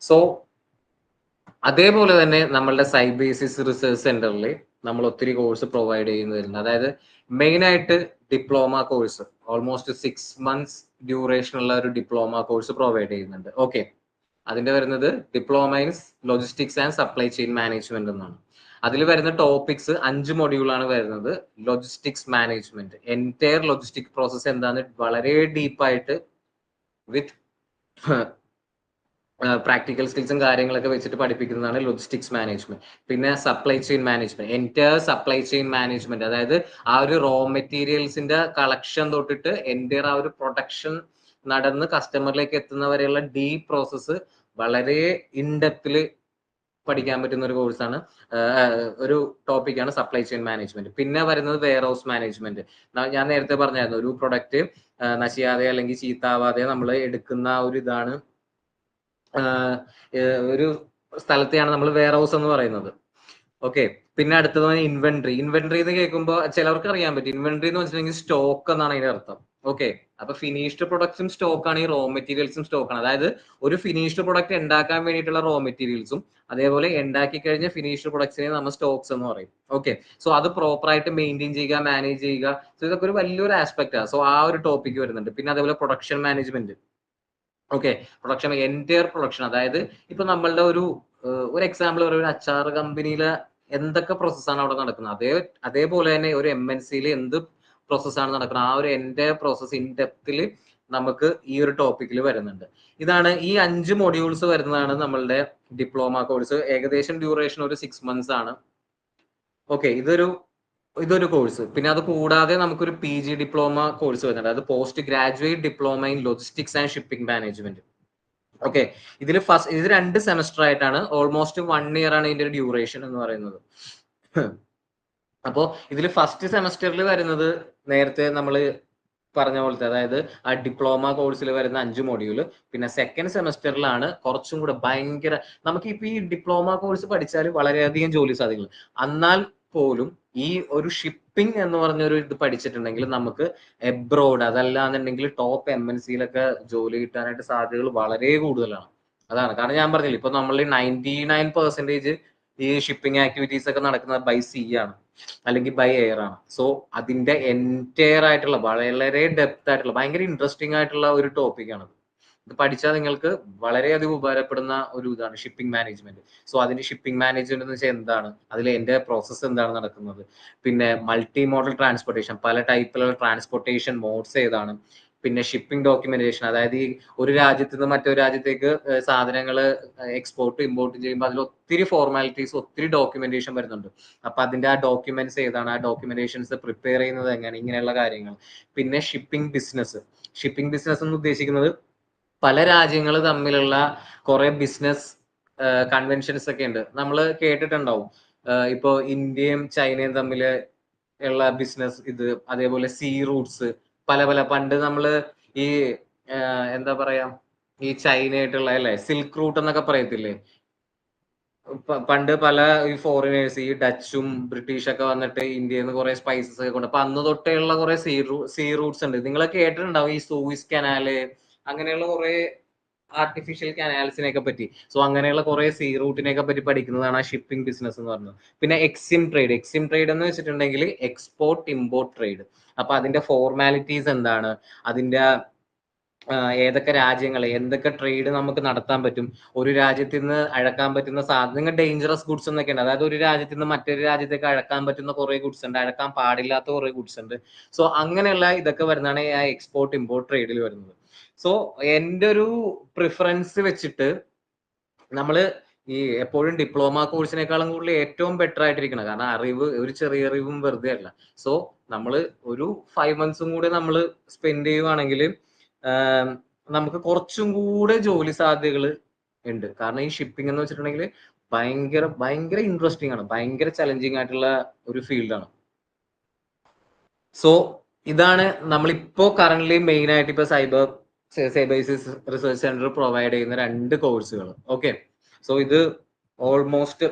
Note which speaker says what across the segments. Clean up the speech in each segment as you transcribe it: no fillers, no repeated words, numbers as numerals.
Speaker 1: So അതേപോലെ തന്നെ നമ്മളുടെ സൈബേസിസ് റിസർച്ച് സെന്ററിൽ നമ്മൾ ഒത്തിരി കോഴ്സ് പ്രൊവൈഡ് ചെയ്യുന്നുണ്ട്. അതായത് മെയിൻ ആയിട്ട് diploma course almost 6 months duration ഉള്ള ഒരു ഡിപ്ലോമ കോഴ്സ് പ്രൊവൈഡ് ചെയ്യുന്നുണ്ട്. ഓക്കെ, അതിന്റെ വരുന്നത് diploma in logistics and supply chain management എന്നാണ്. അതിൽ വരുന്ന ടോപ്പിക്സ് 5 മൊഡ്യൂളാണ് വരുന്നത്. Logistics management, entire logistic process എന്താണ് വളരെ ഡീപ്പായിട്ട് വിത്ത് പ്രാക്ടിക്കൽ സ്കിൽസും കാര്യങ്ങളൊക്കെ വെച്ചിട്ട് പഠിപ്പിക്കുന്നതാണ് ലോജിസ്റ്റിക്സ് മാനേജ്മെന്റ്. പിന്നെ supply chain management, entire supply chain management, അതായത് ആ ഒരു റോ മെറ്റീരിയൽസിന്റെ കളക്ഷൻ തൊട്ടിട്ട് എൻറ്റയർ ആ ഒരു പ്രൊഡക്ഷൻ നടന്ന് കസ്റ്റമറിലേക്ക് എത്തുന്നവരെയുള്ള ഡീപ് പ്രോസസ്സ് വളരെ ഇൻഡെപ്തിൽ പഠിക്കാൻ പറ്റുന്ന ഒരു കോഴ്സാണ്, ഒരു ടോപ്പിക്കാണ് സപ്ലൈ ചെയിൻ മാനേജ്മെന്റ്. പിന്നെ വരുന്നത് വെയർ ഹൗസ് മാനേജ്മെന്റ്. ഞാൻ നേരത്തെ പറഞ്ഞായിരുന്നു, ഒരു പ്രൊഡക്റ്റ് നശിയാതെ അല്ലെങ്കിൽ ചീത്താവാതെ നമ്മൾ എടുക്കുന്ന ഒരു ഇതാണ്, ഒരു സ്ഥലത്തെയാണ് നമ്മൾ വെയർ ഹൗസ് എന്ന് പറയുന്നത്. ഓക്കെ, പിന്നെ അടുത്തത് ഇൻവെന്ററി. ഇൻവെന്ററി എന്ന് കേൾക്കുമ്പോൾ ചിലവർക്ക് അറിയാൻ പറ്റും, ഇൻവെന്ററി എന്ന് വെച്ചിട്ടുണ്ടെങ്കിൽ സ്റ്റോക്ക് എന്നാണ് അതിന്റെ അർത്ഥം. ഓക്കെ, അപ്പൊ ഫിനിഷ്ഡ് പ്രൊഡക്ട്സും സ്റ്റോക്ക് ആണ്, ഈ റോ മെറ്റീരിയൽസും സ്റ്റോക്ക് ആണ്. അതായത് ഒരു ഫിനിഷ്ഡ് പ്രൊഡക്റ്റ് ഉണ്ടാക്കാൻ വേണ്ടിയിട്ടുള്ള റോ മെറ്റീരിയൽസും അതേപോലെ ഉണ്ടാക്കി കഴിഞ്ഞ ഫിനിഷ്ഡ് പ്രൊഡക്ട്സിനെ നമ്മൾ സ്റ്റോക്സ് എന്ന് പറയും. ഓക്കെ, സോ അത് പ്രോപ്പർ ആയിട്ട് മെയിൻറ്റെയിൻ ചെയ്യുക, മാനേജ് ചെയ്യുക. സോ ഇതൊക്കെ ഒരു വലിയൊരു ആസ്പെക്ട് ആണ്. സോ ആ ഒരു ടോപ്പിക് വരുന്നുണ്ട്. പിന്നെ അതേപോലെ production management. Okay, production, entire production, അതായത് ഇപ്പൊ നമ്മളുടെ ഒരു എക്സാമ്പിൾ പറയുക, ഒരു അച്ചാർ കമ്പനിയിലെ എന്തൊക്കെ പ്രോസസ്സാണ് അവിടെ നടക്കുന്നത്, അതേപോലെ തന്നെ ഒരു MNCയിൽ എന്ത് പ്രോസസ്സാണ് നടക്കുന്നത്, ആ ഒരു എൻറ്റയർ പ്രോസസ് ഇൻ ഡെപ്തിൽ നമുക്ക് ഈ ഒരു ടോപ്പിക്കിൽ വരുന്നുണ്ട്. ഇതാണ് ഈ 5 മൊഡ്യൂൾസ് വരുന്നതാണ് നമ്മളുടെ ഡിപ്ലോമ കോഴ്സ്. ഏകദേശം ഡ്യൂറേഷൻ ഒരു 6 months ആണ്. ഓക്കെ, ഇതൊരു കോഴ്സ്. പിന്നെ അത് കൂടാതെ നമുക്കൊരു PG ഡിപ്ലോമ കോഴ്സ് വരുന്നുണ്ട്. അത് post graduate diploma in logistics and shipping management. Okay, ഇത് 2 സെമസ്റ്റർ ആയിട്ടാണ്, ഓൾമോസ്റ്റ് 1 year ആണ് ഇതിന്റെ ഡ്യൂറേഷൻ എന്ന് പറയുന്നത്. അപ്പോൾ ഇതിൽ ഫസ്റ്റ് സെമസ്റ്ററിൽ വരുന്നത് നേരത്തെ നമ്മൾ പറഞ്ഞ പോലത്തെ, അതായത് ആ ഡിപ്ലോമ കോഴ്സിൽ വരുന്ന 5 മൊഡ്യൂള്. പിന്നെ സെക്കൻഡ് സെമസ്റ്ററിലാണ് കുറച്ചും കൂടെ ഭയങ്കര, നമുക്ക് ഇപ്പൊ ഈ ഡിപ്ലോമ കോഴ്സ് പഠിച്ചാൽ വളരെയധികം ജോലി സാധ്യതകൾ, എന്നാൽ പോലും ഈ ഒരു ഷിപ്പിംഗ് എന്ന് പറഞ്ഞൊരു ഇത് പഠിച്ചിട്ടുണ്ടെങ്കിൽ നമുക്ക് എബ്രോഡ്, അതല്ലാന്നുണ്ടെങ്കിൽ ടോപ്പ് MNCയിലൊക്കെ ജോലി കിട്ടാനായിട്ട് സാധ്യതകൾ വളരെ കൂടുതലാണ്. അതാണ് കാരണം ഞാൻ പറഞ്ഞില്ല, ഇപ്പൊ നമ്മൾ 99% ഈ ഷിപ്പിംഗ് ആക്ടിവിറ്റീസ് ഒക്കെ നടക്കുന്നത് ബൈ സീ ആണ് അല്ലെങ്കിൽ ബൈ എയർ ആണ്. സോ അതിന്റെ എൻറ്റയർ ആയിട്ടുള്ള വളരെ ഡെപ്ത് ആയിട്ടുള്ള ഭയങ്കര ഇൻട്രസ്റ്റിംഗ് ആയിട്ടുള്ള ഒരു ടോപ്പിക്കാണ്. ഇത് പഠിച്ചാൽ നിങ്ങൾക്ക് വളരെയധികം ഉപകാരപ്പെടുന്ന ഒരു ഇതാണ് ഷിപ്പിംഗ് മാനേജ്മെന്റ്. സോ അതിന്റെ ഷിപ്പിംഗ് മാനേജ്മെന്റ് എന്ന് വെച്ചാൽ എന്താണ്, അതിൽ എന്റെ പ്രോസസ്സ് എന്താണ് നടക്കുന്നത്, പിന്നെ മൾട്ടി മോഡൽ ട്രാൻസ്പോർട്ടേഷൻ, പല ടൈപ്പിലുള്ള ട്രാൻസ്പോർട്ടേഷൻ മോഡ്സ് ഏതാണ്, പിന്നെ ഷിപ്പിംഗ് ഡോക്യുമെന്റേഷൻ, അതായത് ഈ ഒരു രാജ്യത്ത് നിന്ന് മറ്റൊരു രാജ്യത്തേക്ക് സാധനങ്ങൾ എക്സ്പോർട്ട് ഇമ്പോർട്ട് ചെയ്യുമ്പോൾ അതിൽ ഒത്തിരി ഫോർമാലിറ്റീസ്, ഒത്തിരി ഡോക്യുമെന്റേഷൻ വരുന്നുണ്ട്. അപ്പൊ അതിന്റെ ആ ഡോക്യുമെന്റ്സ് ഏതാണ്, ആ ഡോക്യുമെന്റേഷൻസ് പ്രിപ്പയർ ചെയ്യുന്നത് എങ്ങനെ, ഇങ്ങനെയുള്ള കാര്യങ്ങൾ. പിന്നെ ഷിപ്പിംഗ് ബിസിനസ് എന്ന് ഉദ്ദേശിക്കുന്നത് പല രാജ്യങ്ങൾ തമ്മിലുള്ള കുറെ ബിസിനസ് കൺവെൻഷൻസ് ഒക്കെ ഉണ്ട്, നമ്മൾ കേട്ടിട്ടുണ്ടാവും. ഇപ്പോ ഇന്ത്യയും ചൈനയും തമ്മിൽ ഉള്ള ബിസിനസ് ഇത്, അതേപോലെ സീ റൂട്ട്സ്, പല പണ്ട് നമ്മള് ഈ എന്താ പറയാ, ഈ ചൈനയായിട്ടുള്ള അല്ലെ സിൽക്ക് റൂട്ട് എന്നൊക്കെ പറയത്തില്ലേ, പണ്ട് പല ഈ ഫോറിനേഴ്സ്, ഈ ഡച്ചും ബ്രിട്ടീഷൊക്കെ വന്നിട്ട് ഇന്ത്യയിൽ നിന്ന് കുറെ സ്പൈസസ് ഒക്കെ കൊണ്ട്, അപ്പൊ അന്ന് തൊട്ടേയുള്ള കുറെ സീ റൂട്ട്സ് ഉണ്ട്. നിങ്ങൾ കേട്ടിട്ടുണ്ടാവും ഈ സൂയിസ് കനാല്, അങ്ങനെയുള്ള കുറെ ആർട്ടിഫിഷ്യൽ കനാൽസിനെയൊക്കെ പറ്റി. സോ അങ്ങനെയുള്ള കുറെ സീ റൂട്ടിനെയൊക്കെ പറ്റി പഠിക്കുന്നതാണ് ആ ഷിപ്പിംഗ് ബിസിനസ് എന്ന് പറയുന്നത്. പിന്നെ എക്സിം ട്രേഡ് എന്ന് വെച്ചിട്ടുണ്ടെങ്കിൽ എക്സ്പോർട്ട് ഇമ്പോർട്ട് ട്രേഡ്. അപ്പൊ അതിന്റെ ഫോർമാലിറ്റീസ് എന്താണ്, അതിന്റെ ഏതൊക്കെ രാജ്യങ്ങൾ, എന്തൊക്കെ ട്രേഡ് നമുക്ക് നടത്താൻ പറ്റും, ഒരു രാജ്യത്ത് നിന്ന് അഴക്കാൻ പറ്റുന്ന സാധനങ്ങൾ, ഡേഞ്ചറസ് ഗുഡ്സ് എന്നൊക്കെ ഉണ്ട്. അതായത് ഒരു രാജ്യത്ത് നിന്ന് മറ്റൊരു രാജ്യത്തേക്ക് അഴക്കാൻ പറ്റുന്ന കുറെ ഗുഡ്സ് ഉണ്ട്, അഴക്കാൻ പാടില്ലാത്ത കുറെ ഗുഡ്സ് ഉണ്ട്. സോ അങ്ങനെയുള്ള ഇതൊക്കെ വരുന്നതാണ് ആ എക്സ്പോർട്ട് ഇമ്പോർട്ട് ട്രേഡിൽ വരുന്നത്. സോ എൻ്റെ ഒരു പ്രിഫറൻസ് വെച്ചിട്ട് നമ്മള് ഈ എപ്പോഴും ഡിപ്ലോമ കോഴ്സിനേക്കാളും കൂടുതൽ ഏറ്റവും ബെറ്റർ ആയിട്ടിരിക്കണം. കാരണം അറിവ്, ഒരു ചെറിയ അറിവും വെറുതെ അല്ല. സോ നമ്മൾ ഒരു 5 months കൂടെ നമ്മൾ സ്പെൻഡ് ചെയ്യുവാണെങ്കിൽ നമുക്ക് കുറച്ചും കൂടെ ജോലി സാധ്യതകൾ ഉണ്ട്. കാരണം ഈ ഷിപ്പിംഗ് എന്ന് വെച്ചിട്ടുണ്ടെങ്കിൽ ഭയങ്കര ഇൻട്രസ്റ്റിംഗ് ആണ്, ഭയങ്കര ചലഞ്ചിങ് ആയിട്ടുള്ള ഒരു ഫീൽഡാണ്. സോ ഇതാണ് നമ്മളിപ്പോ കറന്റ് മെയിൻ ആയിട്ട് ഇപ്പൊ സൈബേസിസ് റിസർച്ച് സെന്റർ പ്രൊവൈഡ് ചെയ്യുന്ന 2 കോഴ്സുകൾ. ഓക്കെ, സോ ഇത് ഓൾമോസ്റ്റ്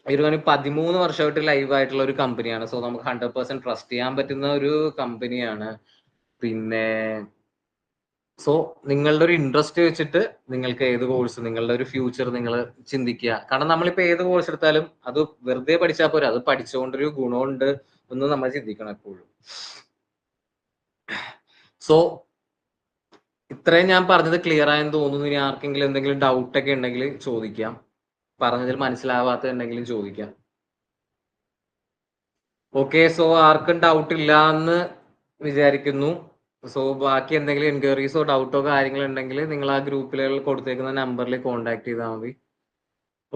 Speaker 1: 13 വർഷമായിട്ട് ലൈവ് ആയിട്ടുള്ള ഒരു കമ്പനിയാണ്. സോ നമുക്ക് 100% ട്രസ്റ്റ് ചെയ്യാൻ പറ്റുന്ന ഒരു കമ്പനിയാണ്. പിന്നെ സോ നിങ്ങളുടെ ഒരു ഇൻട്രസ്റ്റ് വെച്ചിട്ട് നിങ്ങൾക്ക് ഏത് കോഴ്സ്, നിങ്ങളുടെ ഒരു ഫ്യൂച്ചർ നിങ്ങൾ ചിന്തിക്കുക. കാരണം നമ്മളിപ്പോ ഏത് കോഴ്സ് എടുത്താലും അത് വെറുതെ പഠിച്ചാൽ പോരാ, അത് പഠിച്ചുകൊണ്ടൊരു ഗുണമുണ്ട് എന്ന് നമ്മൾ ചിന്തിക്കണം എപ്പോഴും. സോ ഇത്രയും ഞാൻ പറഞ്ഞത് ക്ലിയർ ആയെന്ന് തോന്നുന്നു. ഇനി ആർക്കെങ്കിലും എന്തെങ്കിലും ഡൗട്ട് ഒക്കെ ഉണ്ടെങ്കിൽ ചോദിക്കാം, പറഞ്ഞതിൽ മനസ്സിലാവാത്തതുണ്ടെങ്കിലും ചോദിക്കാം. ഓക്കെ, സോ ആർക്കും ഡൗട്ട് ഇല്ല എന്ന് വിചാരിക്കുന്നു. സോ ബാക്കി എന്തെങ്കിലും എൻക്വയറീസോ ഡൗട്ടോ കാര്യങ്ങളോ ഉണ്ടെങ്കിൽ നിങ്ങൾ ആ ഗ്രൂപ്പിൽ കൊടുത്തേക്കുന്ന നമ്പറിൽ കോൺടാക്ട് ചെയ്താൽ മതി.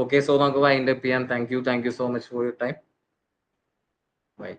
Speaker 1: ഓക്കെ, സോ നമുക്ക് വൈൻഡ് അപ്പ് ചെയ്യാം. Thank you so much for your time. By.